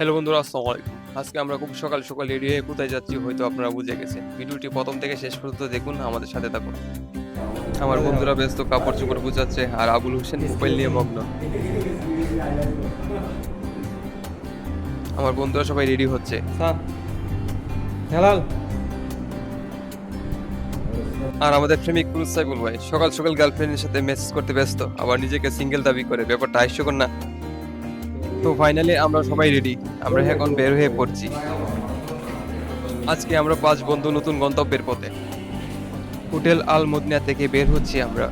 Hello বন্ধুরা, আসসালামু আলাইকুম। আজকে আমরা খুব সকাল সকাল রেডি হয়ে কোথায় যাচ্ছি হয়তো আপনারা বুঝে গেছেন। ভিডিওটি প্রথম থেকে শেষ পর্যন্ত দেখুন, আমাদের সাথে থাকুন। আমার বন্ধুরা ব্যস্ত কাপড় চোপড় গুছাচ্ছে আর আবুল হোসেন মোবাইল নিয়ে মগ্ন। আমার বন্ধুরা সবাই রেডি হচ্ছে। হেলাল আর আমাদের প্রেমিক পুরুষ সাইফুল ভাই সকাল সকাল গার্লফ্রেন্ডের সাথে মেসেজ করতে ব্যস্ত, আবার নিজেকে সিঙ্গেল দাবি করে। ব্যাপারটা হাস্যকর না? তো ফাইনালি আমরা সবাই রেডি। আমরা এখন বের হয়ে পড়ছি। আজকে আমরা 5 বন্ধু নতুন গন্তব্যের পথে। হোটেল আল মদিনা থেকে বের হচ্ছি আমরা।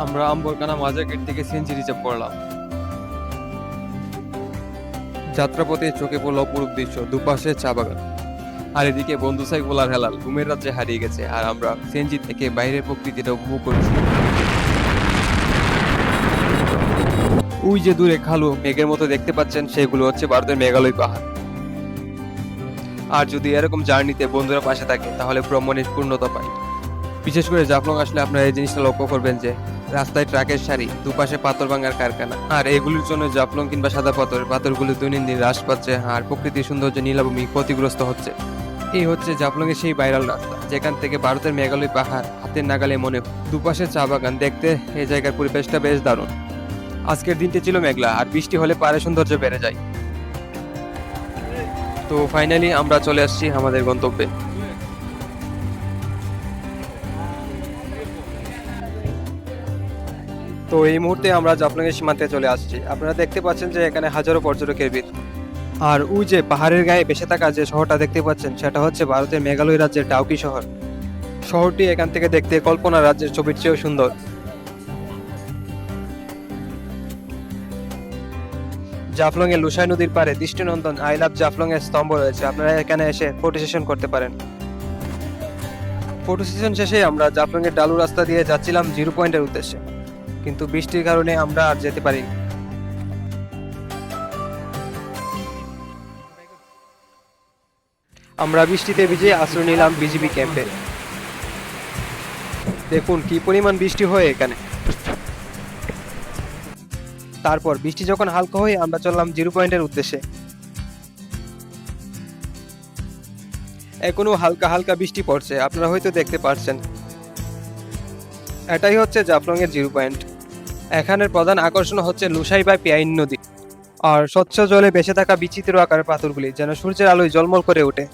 আমরা আম্বরকানা মাজা গেট থেকে সিএনজি রিজার্ভ করলাম। যাত্রাপথে চোখে পড়ল অপরূপ দৃশ্য, দুপাশে চা বাগান। আর এদিকে বন্ধু সাইফুল আর হেলাল ঘুমের রাজ্যে হারিয়ে গেছে, আর আমরা সিএনজি থেকে বাইরের প্রকৃতিটা উপভোগ করছি। ওই যে দূরে খালু মেঘের মতো দেখতে পাচ্ছেন, সেগুলো হচ্ছে ভারতের মেঘালয় পাহাড়। আর যদি এরকম জার্নিতে বন্ধুরা পাশে থাকে তাহলে ভ্রমণের পূর্ণতা পায়। বিশেষ করে জাফলং আসলে আপনারা এই জিনিসটা লক্ষ্য করবেন যে রাস্তায় ট্রাকের সারি, দুপাশে পাথর ভাঙার কারখানা। আর এগুলির জন্য জাফলং কিংবা সাদা পাথরগুলো দৈনন্দিন হ্রাস পাচ্ছে, আর প্রকৃতির সৌন্দর্য নীলাভূমি ক্ষতিগ্রস্ত হচ্ছে। এই হচ্ছে জাফলং এর সেই ভাইরাল রাস্তা, যেখান থেকে ভারতের মেঘালয় পাহাড় হাতের নাগালে মনে হয়। দুপাশে চা বাগান, দেখতে এই জায়গার পরিবেশটা বেশ দারুণ। আজকের দিনটি ছিল মেঘলা, আর বৃষ্টি হলে পাহাড়ের সৌন্দর্য বেড়ে যায়। তো ফাইনালি আমরা চলে আসছি আমাদের গন্তব্যে। তো এই মুহূর্তে আমরা জাফলং এর সীমান্তে চলে আসছি। আপনারা দেখতে পাচ্ছেন যে এখানে হাজারো পর্যটকের ভিড়। আর ওই যে পাহাড়ের গায়ে বেসে থাকা যে শহরটা দেখতে পাচ্ছেন, সেটা হচ্ছে ভারতের মেঘালয় রাজ্যের ডাউকি শহর। শহরটি এখান থেকে দেখতে কল্পনা রাজ্যের ছবির চেয়েও সুন্দর। জাফলং এর লুসাই নদীর পাড়ে দৃষ্টিনন্দন আই লাভ জাফলং এর স্তম্ভ রয়েছে। আপনারা এখানে এসে ফটো সেশন করতে পারেন। ফটো সেশন শেষে আমরা জাফলং এর ডালু রাস্তা দিয়ে যাচ্ছিলাম জিরো পয়েন্টের উদ্দেশ্যে, কিন্তু বৃষ্টির কারণে আমরা আর যেতে পারিনি। আমরা বৃষ্টিতে ভিজে আশ্রয় নিলাম বিজিবি ক্যাম্পে। দেখুন কি পরিমাণ বৃষ্টি হয় এখানে। তারপর বৃষ্টি যখন হালকা হয়ে আমরা চললাম জিরো পয়েন্টের উদ্দেশ্যে। এখনো হালকা হালকা বৃষ্টি পড়ছে, আপনারা হয়তো দেখতে পাচ্ছেন। এটাই হচ্ছে জাফলং এর জিরো পয়েন্ট। এখানের প্রধান আকর্ষণ হচ্ছে লুসাই বা পিয়াইন নদী, আর স্বচ্ছ জলে ভেসে থাকা বিচিত্র আকারের পাথরগুলি যেন সূর্যের আলোয় ঝলমল করে ওঠে।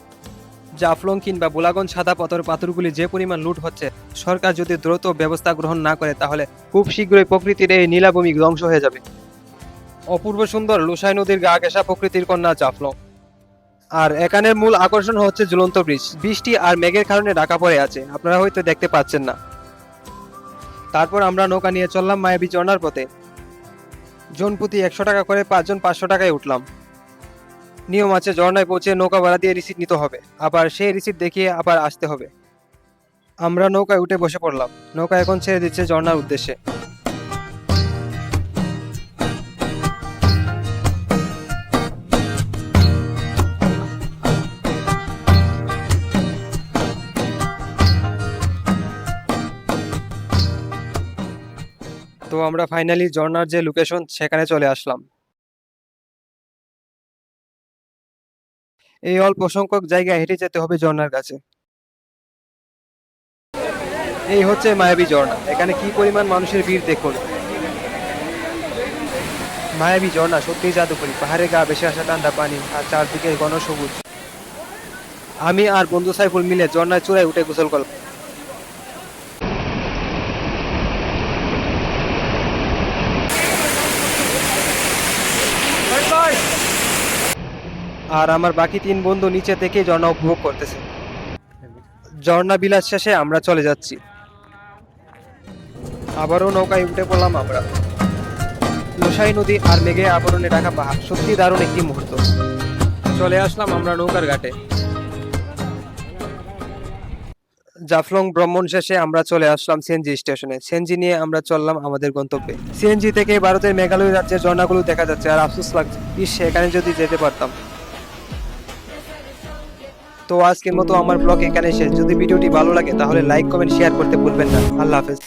জাফলং কিংবা বোলাগঞ্জ সাদা পাথরগুলি যে পরিমাণ লুট হচ্ছে, সরকার যদি দ্রুত ব্যবস্থা গ্রহণ না করে তাহলে খুব শীঘ্রই প্রকৃতির এই নীলাভূমি ধ্বংস হয়ে যাবে। অপূর্ব সুন্দর লুসাই নদীর গা ঘেঁষা প্রকৃতির কন্যা জাফলং। আর এখানের মূল আকর্ষণ হচ্ছে ঝুলন্ত ব্রিজ। বৃষ্টি আর মেঘের কারণে ঢাকা পড়ে আছে, আপনারা হয়তো দেখতে পাচ্ছেন না। তারপর আমরা নৌকা নিয়ে চললাম মায়াবী ঝর্ণার পথে। জনপ্রতি 100 টাকা করে 5 জন 500 টাকায় উঠলাম। নিয়ম আছে, ঝর্ণায় পৌঁছে নৌকা ভাড়া দিয়ে রিসিট নিতে হবে, আবার সেই রিসিট দেখিয়ে আবার আসতে হবে। আমরা নৌকায় উঠে বসে পড়লাম। নৌকা এখন ছেড়ে দিচ্ছে ঝর্ণার উদ্দেশ্যে। তো আমরা ফাইনালি ঝর্ণার যে লোকেশন সেখানে চলে আসলাম। এই অল্প সংখ্যক জায়গায় হেঁটে যেতে হবে ঝর্ণার কাছে। এই হচ্ছে মায়াবী ঝর্ণা। এখানে কি পরিমাণ মানুষের ভিড় দেখুন। মায়াবী ঝর্ণা সত্যি জাদুকরী। পাহাড়ে গা ভেসে আসা ঠান্ডা পানি, আর চারদিকে ঘন সবুজ। আমি আর বন্ধু সাইফুল মিলে ঝর্ণার চূড়ায় উঠে গোসল করলাম। আর আমার বাকি 3 বন্ধু নিচে থেকে ঝর্ণা উপভোগ করতেছে। ঝর্ণা বিলাস শেষে আমরা চলে যাচ্ছি। আবারও নৌকায় উঠে পড়লাম আমরা। লুসাই নদী আর মেঘে আবরণে ঢাকা পাহাড়, সত্যি দারুণ একটি মুহূর্ত। চলে আসলাম আমরা নৌকার ঘাটে। জাফলং ভ্রমণ শেষে আমরা চলে আসলাম সিএনজি স্টেশনে। সিএনজি নিয়ে আমরা চললাম আমাদের গন্তব্যে। সিএনজি থেকে ভারতের মেঘালয় রাজ্যের ঝর্ণাগুলো দেখা যাচ্ছে, আর আফসোস লাগছে, এখানে যদি যেতে পারতাম। তো তো আজকের মতো আমার ব্লগ এখানে শেষ। যদি ভিডিওটি ভালো লাগে তাহলে লাইক কমেন্ট শেয়ার করতে ভুলবেন না। আল্লাহ হাফেজ।